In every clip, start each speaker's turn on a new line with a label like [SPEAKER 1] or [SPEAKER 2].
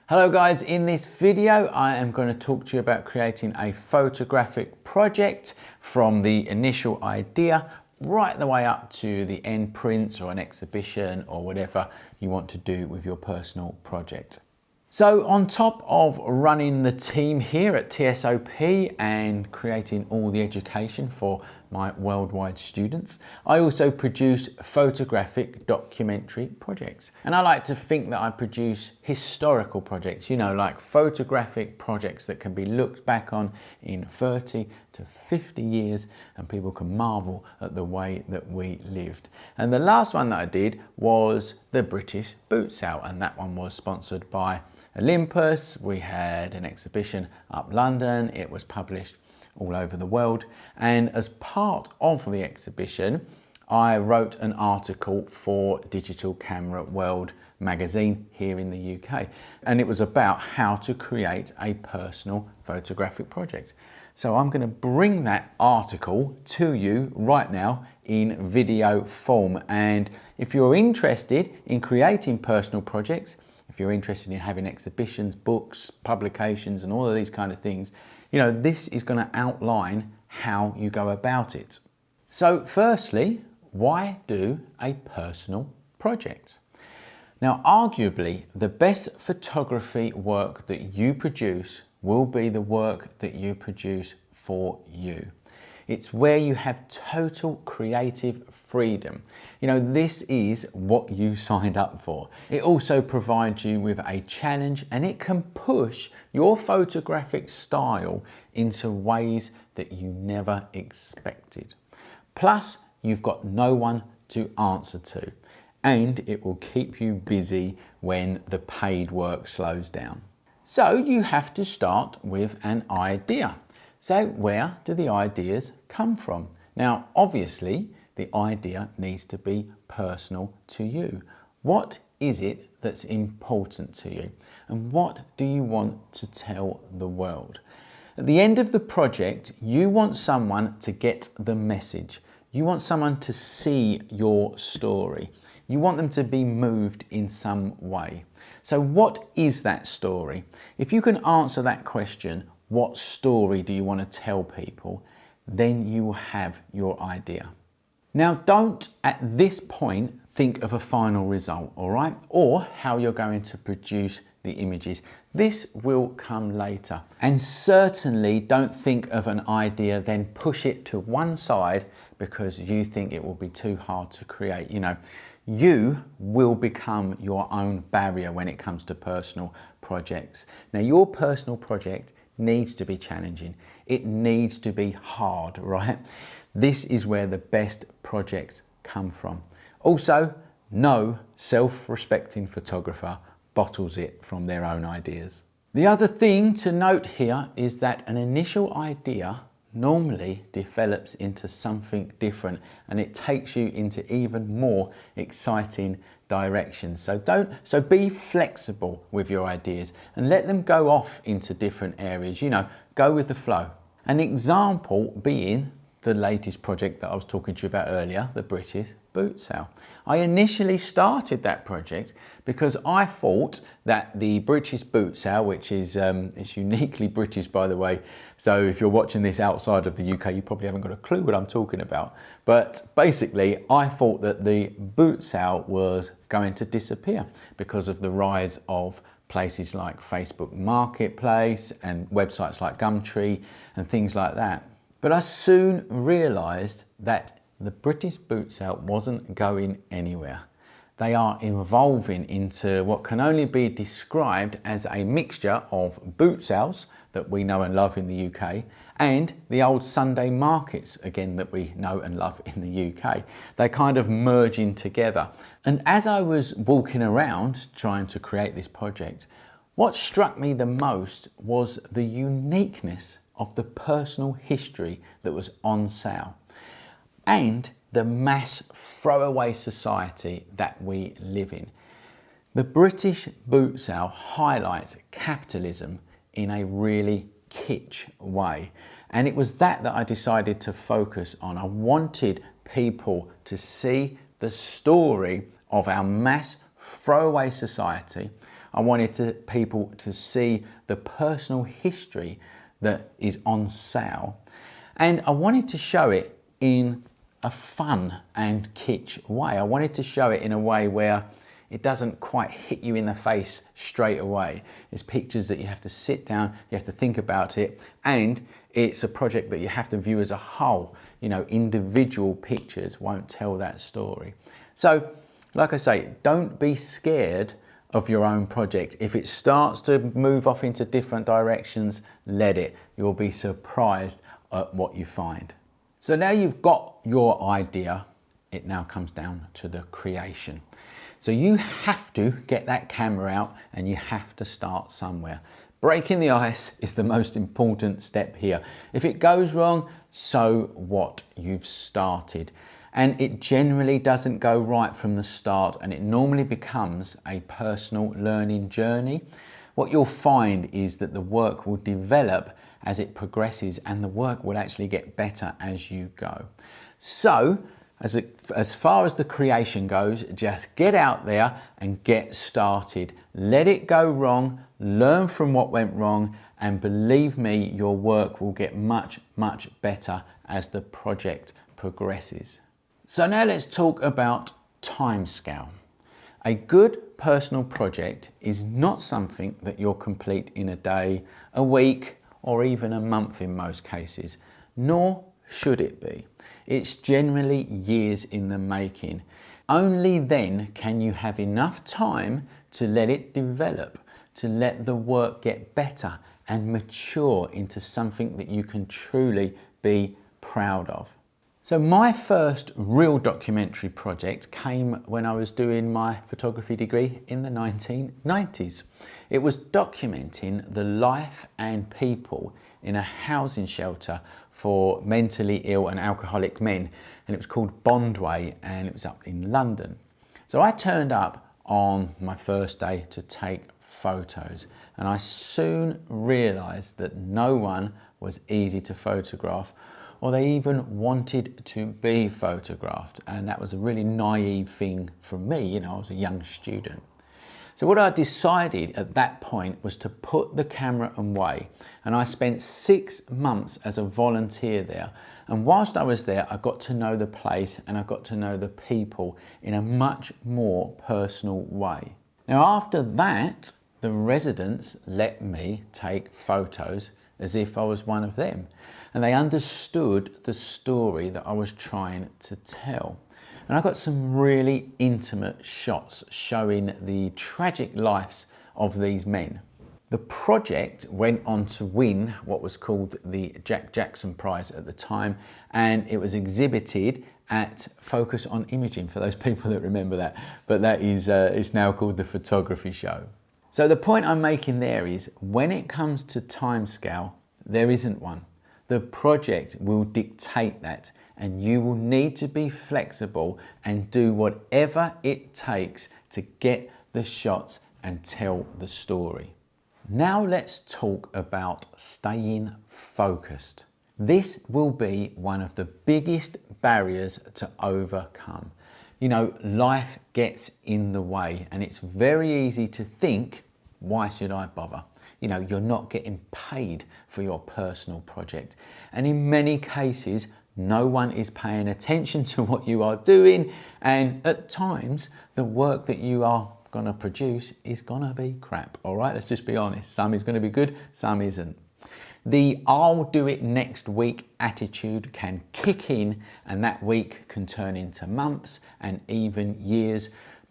[SPEAKER 1] Hello guys, in this video I am going to talk to you about creating a photographic project from the initial idea right the way up to the end prints or an exhibition or whatever you want to do with your personal project. So on top of running the team here at TSOP and creating all the education for my worldwide students, I also produce photographic documentary projects. And I like to think that I produce historical projects, you know, like photographic projects that can be looked back on in 30 to 50 years and people can marvel at the way that we lived. And the last one that I did was the British boot sale, and that one was sponsored by Olympus. We had an exhibition up London. It was published all over the world. And as part of the exhibition, I wrote an article for Digital Camera World magazine here in the UK. And it was about how to create a personal photographic project. So I'm going to bring that article to you right now in video form. And if you're interested in creating personal projects, if you're interested in having exhibitions, books, publications, and all of these kind of things, you know, this is going to outline how you go about it. So firstly, why do a personal project? Now, arguably, the best photography work that you produce will be the work that you produce for you. It's where you have total creative freedom. You know, this is what you signed up for. It also provides you with a challenge, and it can push your photographic style into ways that you never expected. Plus, you've got no one to answer to, and it will keep you busy when the paid work slows down. So you have to start with an idea. So where do the ideas come from? Now, obviously, the idea needs to be personal to you. What is it that's important to you? And what do you want to tell the world? At the end of the project, you want someone to get the message. You want someone to see your story. You want them to be moved in some way. So what is that story? If you can answer that question, what story do you want to tell people? Then you will have your idea. Now, don't at this point think of a final result, all right? Or how you're going to produce the images. This will come later. And certainly don't think of an idea, then push it to one side because you think it will be too hard to create. You know, you will become your own barrier when it comes to personal projects. Now, your personal project needs to be challenging. It needs to be hard, right? This is where the best projects come from. Also, no self-respecting photographer bottles it from their own ideas. The other thing to note here is that an initial idea normally develops into something different, and it takes you into even more exciting directions. So be flexible with your ideas and let them go off into different areas. You know, go with the flow. An example being the latest project that I was talking to you about earlier, the British boot sale. I initially started that project because I thought that the British boot sale, which is it's uniquely British, by the way, so if you're watching this outside of the UK, you probably haven't got a clue what I'm talking about. But basically, I thought that the boot sale was going to disappear because of the rise of places like Facebook Marketplace and websites like Gumtree and things like that. But I soon realised that the British boot sale wasn't going anywhere. They are evolving into what can only be described as a mixture of boot sales that we know and love in the UK and the old Sunday markets, again, that we know and love in the UK. They kind of merging together. And as I was walking around trying to create this project, what struck me the most was the uniqueness of the personal history that was on sale and the mass throwaway society that we live in. The British boot sale highlights capitalism in a really kitsch way, and it was that I decided to focus on. I wanted people to see the story of our mass throwaway society. I wanted people to see the personal history that is on sale. And I wanted to show it in a fun and kitsch way. I wanted to show it in a way where it doesn't quite hit you in the face straight away. It's pictures that you have to sit down, you have to think about it, and it's a project that you have to view as a whole. You know, individual pictures won't tell that story. So, like I say, don't be scared of your own project. If it starts to move off into different directions, let it. You'll be surprised at what you find. So now you've got your idea, it now comes down to the creation. So you have to get that camera out and you have to start somewhere. Breaking the ice is the most important step here. If it goes wrong, so what? You've started. And it generally doesn't go right from the start, and it normally becomes a personal learning journey. What you'll find is that the work will develop as it progresses, and the work will actually get better as you go. So, as far as the creation goes, just get out there and get started. Let it go wrong, learn from what went wrong, and believe me, your work will get much, much better as the project progresses. So now let's talk about timescale. A good personal project is not something that you'll complete in a day, a week, or even a month in most cases, nor should it be. It's generally years in the making. Only then can you have enough time to let it develop, to let the work get better and mature into something that you can truly be proud of. So my first real documentary project came when I was doing my photography degree in the 1990s. It was documenting the life and people in a housing shelter for mentally ill and alcoholic men, and it was called Bondway, and it was up in London. So I turned up on my first day to take photos, and I soon realised that no one was easy to photograph, or they even wanted to be photographed, and that was a really naive thing from me. You know, I was a young student. So what I decided at that point was to put the camera away, and I spent 6 months as a volunteer there. And whilst I was there, I got to know the place and I got to know the people in a much more personal way. Now after that, the residents let me take photos as if I was one of them, and they understood the story that I was trying to tell. And I got some really intimate shots showing the tragic lives of these men. The project went on to win what was called the Jack Jackson Prize at the time, and it was exhibited at Focus on Imaging, for those people that remember that, but that is it's now called the Photography Show. So the point I'm making there is, when it comes to timescale, there isn't one. The project will dictate that, and you will need to be flexible and do whatever it takes to get the shots and tell the story. Now let's talk about staying focused. This will be one of the biggest barriers to overcome. You know, life gets in the way, and it's very easy to think, why should I bother? You know, you're not getting paid for your personal project. And in many cases, no one is paying attention to what you are doing. And at times, the work that you are gonna produce is gonna be crap. All right, let's just be honest. Some is gonna be good, some isn't. The I'll do it next week attitude can kick in, and that week can turn into months and even years.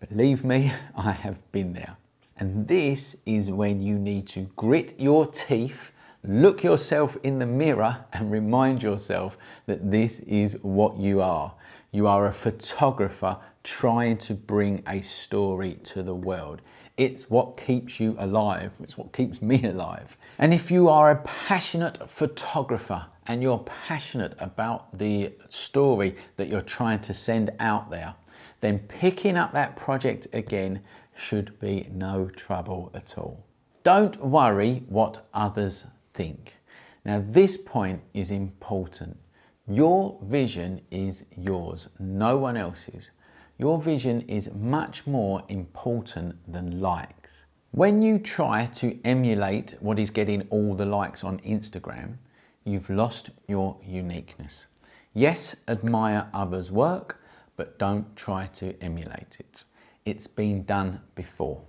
[SPEAKER 1] Believe me, I have been there. And this is when you need to grit your teeth, look yourself in the mirror and remind yourself that this is what you are. You are a photographer trying to bring a story to the world. It's what keeps you alive. It's what keeps me alive. And if you are a passionate photographer and you're passionate about the story that you're trying to send out there, then picking up that project again should be no trouble at all. Don't worry what others think. Now this point is important. Your vision is yours, no one else's. Your vision is much more important than likes. When you try to emulate what is getting all the likes on Instagram, you've lost your uniqueness. Yes, admire others' work, but don't try to emulate it. It's been done before.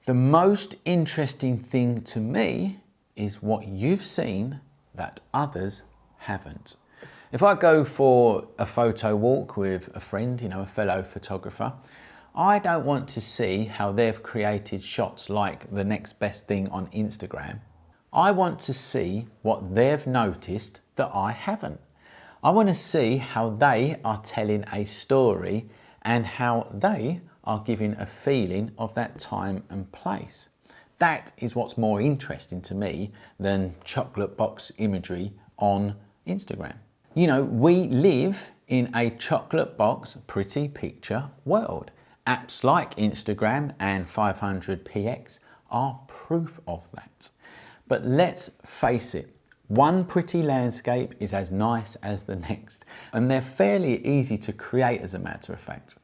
[SPEAKER 1] The most interesting thing to me is what you've seen that others haven't. If I go for a photo walk with a friend, a fellow photographer, I don't want to see how they've created shots like the next best thing on Instagram. I want to see what they've noticed that I haven't. I want to see how they are telling a story and how they are giving a feeling of that time and place. That is what's more interesting to me than chocolate box imagery on Instagram. We live in a chocolate box pretty picture world. Apps like Instagram and 500px are proof of that. But let's face it, one pretty landscape is as nice as the next, and they're fairly easy to create as a matter of fact.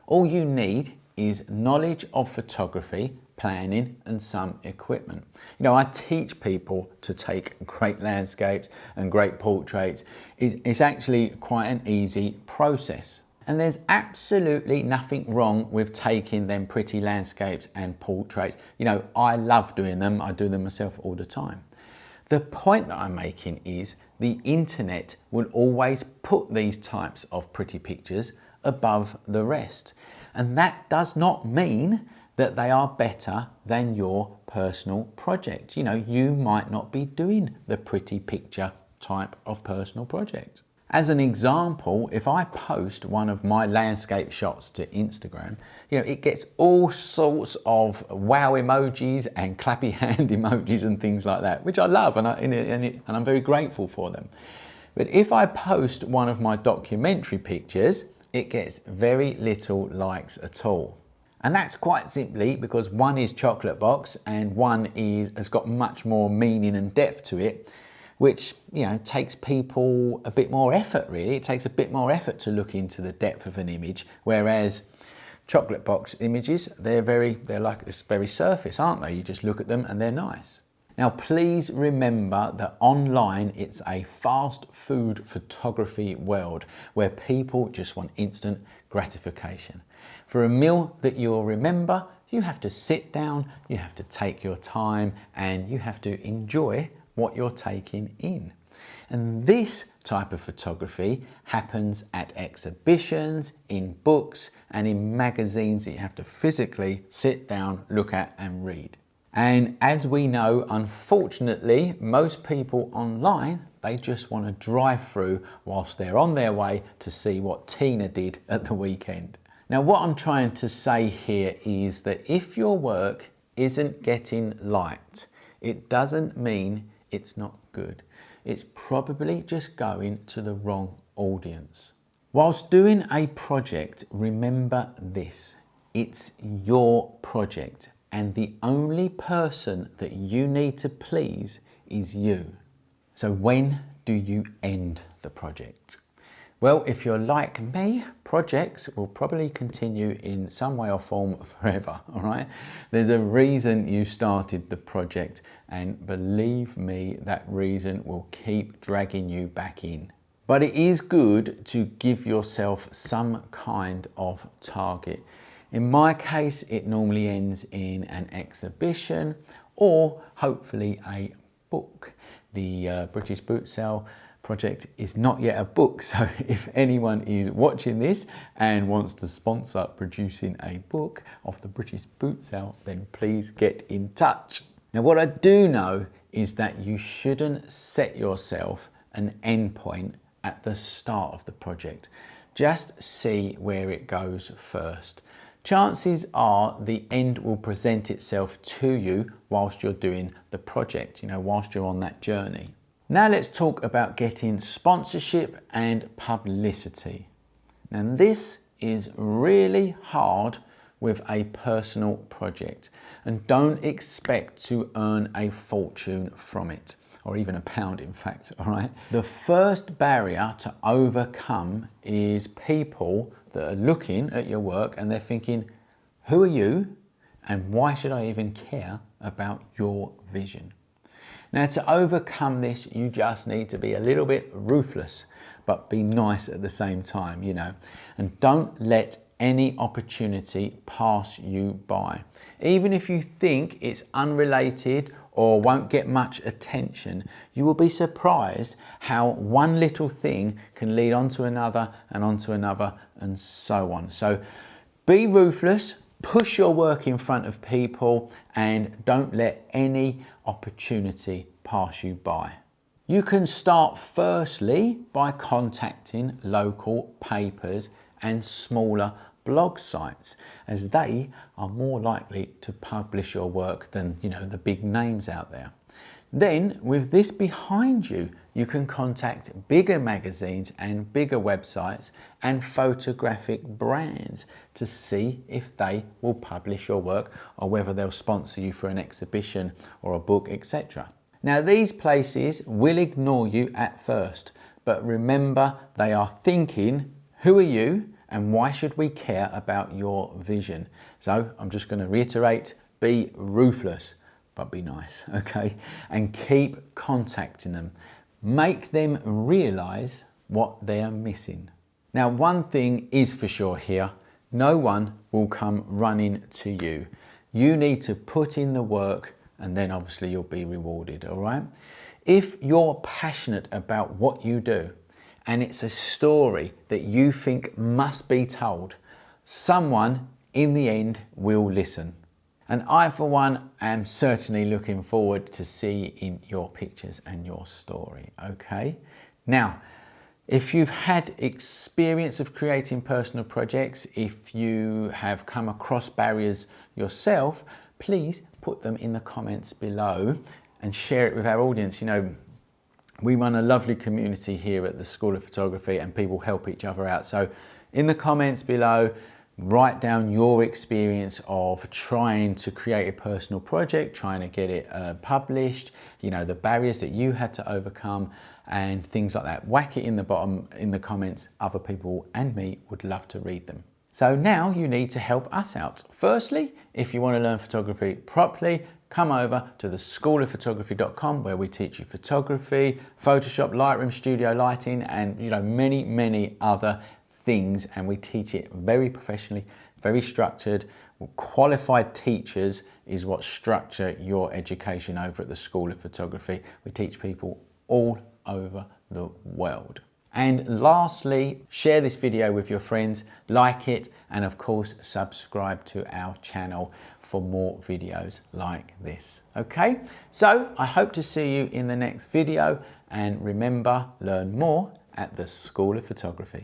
[SPEAKER 1] All you need is knowledge of photography, planning, and some equipment. I teach people to take great landscapes and great portraits. It's actually quite an easy process. And there's absolutely nothing wrong with taking them pretty landscapes and portraits. I love doing them. I do them myself all the time. The point that I'm making is the internet will always put these types of pretty pictures above the rest. And that does not mean that they are better than your personal project. You might not be doing the pretty picture type of personal project. As an example, if I post one of my landscape shots to Instagram, it gets all sorts of wow emojis and clappy hand emojis and things like that, which I love and I'm very grateful for them. But if I post one of my documentary pictures, it gets very little likes at all. And that's quite simply because one is chocolate box and one has got much more meaning and depth to it, which takes people a bit more effort really. It takes a bit more effort to look into the depth of an image, whereas chocolate box images, they're like it's very surface, aren't they? You just look at them and they're nice. Now please remember that online it's a fast food photography world where people just want instant gratification. For a meal that you'll remember, you have to sit down, you have to take your time, and you have to enjoy what you're taking in. And this type of photography happens at exhibitions, in books, and in magazines that you have to physically sit down, look at, and read. And as we know, unfortunately, most people online, they just want to drive through whilst they're on their way to see what Tina did at the weekend. Now, what I'm trying to say here is that if your work isn't getting liked, it doesn't mean it's not good. It's probably just going to the wrong audience. Whilst doing a project, remember this: it's your project, and the only person that you need to please is you. So when do you end the project? Well, if you're like me, projects will probably continue in some way or form forever, all right? There's a reason you started the project, and believe me, that reason will keep dragging you back in. But it is good to give yourself some kind of target. In my case, it normally ends in an exhibition or hopefully a book. The British Boot Sale project is not yet a book, so if anyone is watching this and wants to sponsor producing a book of the British Boot Sale, then please get in touch. Now, what I do know is that you shouldn't set yourself an endpoint at the start of the project. Just see where it goes first. Chances are the end will present itself to you whilst you're doing the project, whilst you're on that journey. Now let's talk about getting sponsorship and publicity. Now this is really hard with a personal project, and don't expect to earn a fortune from it, or even £1 in fact, all right? The first barrier to overcome is people that are looking at your work and they're thinking, who are you and why should I even care about your vision. Now, to overcome this, you just need to be a little bit ruthless, but be nice at the same time, you know, and don't let any opportunity pass you by. Even if you think it's unrelated or won't get much attention, you will be surprised how one little thing can lead on to another and onto another and so on. So be ruthless, push your work in front of people, and don't let any opportunity pass you by. You can start firstly by contacting local papers and smaller blog sites, as they are more likely to publish your work than, you know, the big names out there. Then, with this behind you, you can contact bigger magazines and bigger websites and photographic brands to see if they will publish your work or whether they'll sponsor you for an exhibition or a book, etc. Now, these places will ignore you at first, but remember, they are thinking, who are you and why should we care about your vision? So I'm just going to reiterate, be ruthless, but be nice, okay? And keep contacting them. Make them realize what they are missing. Now, one thing is for sure here, no one will come running to you. You need to put in the work, and then obviously you'll be rewarded, all right? If you're passionate about what you do, and it's a story that you think must be told, someone in the end will listen. And I, for one, am certainly looking forward to seeing your pictures and your story, okay? Now, if you've had experience of creating personal projects, if you have come across barriers yourself, please put them in the comments below and share it with our audience. You know, we run a lovely community here at the School of Photography and people help each other out. So in the comments below, write down your experience of trying to create a personal project, trying to get it published, you know, the barriers that you had to overcome and things like that. Whack it in the bottom in the comments. Other people and me would love to read them. So now you need to help us out. Firstly, if you want to learn photography properly, come over to the schoolofphotography.com where we teach you photography, Photoshop, Lightroom, studio lighting, and you know, many other things, and we teach it very professionally, very structured. Qualified teachers is what structure your education over at the School of Photography. We teach people all over the world. And lastly, share this video with your friends, like it, and of course, subscribe to our channel for more videos like this. Okay, so I hope to see you in the next video, and remember, learn more at the School of Photography.